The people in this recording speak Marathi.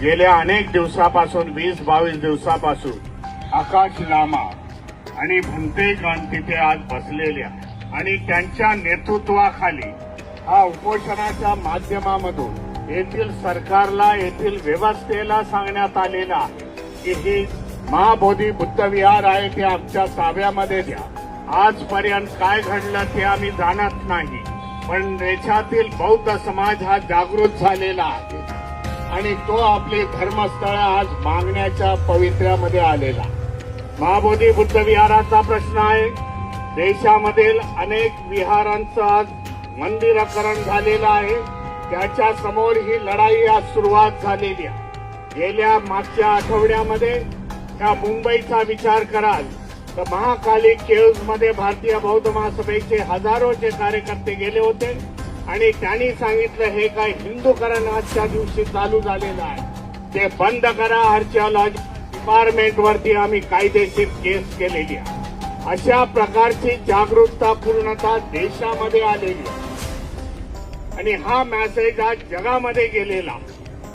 गेल्या अनेक दिवसापासून 20-22 दिवसापासून आकाश लामा आणि भंते गण तिथे आज बसलेले आहे आणि त्यांच्या नेतृत्वाखाली हा उपोषणाच्या माध्यमामधून येथील सरकारला येथील व्यवस्थेला सांगण्यात आलेला की ही महाबोधी बुद्ध विहार आहे ते आमच्या ताब्यामध्ये द्या. आजपर्यंत काय घडलं ते आम्ही जाणत नाही, पण देशातील बौद्ध समाज हा जागृत झालेला आहे आणि तो आपली धर्मस्थळ आज मागण्याच्या पवित्र्यामध्ये आलेला. महाबोधी बुद्ध विहाराचा प्रश्न आहे. देशामधील अनेक विहारांचं आज मंदिरीकरण झालेलं आहे. त्याच्या समोर ही लढाई आज सुरुवात झालेली आहे. गेल्या मागच्या आठवड्यामध्ये त्या मुंबईचा विचार कराल तर महाकाली केव्जमध्ये भारतीय बौद्ध महासभेचे हजारोचे कार्यकर्ते गेले होते आणि त्यांनी सांगितलं हे काय हिंदूकरण आजच्या दिवशी चालू झालेलं आहे, ते बंद करा. आर्किओलॉजी डिपार्टमेंटवरती आम्ही कायदेशीर केस केलेली आहे. अशा प्रकारची जागरूकता पूर्णतः देशामध्ये आलेली आहे आणि हा मेसेज आज जगामध्ये गेलेला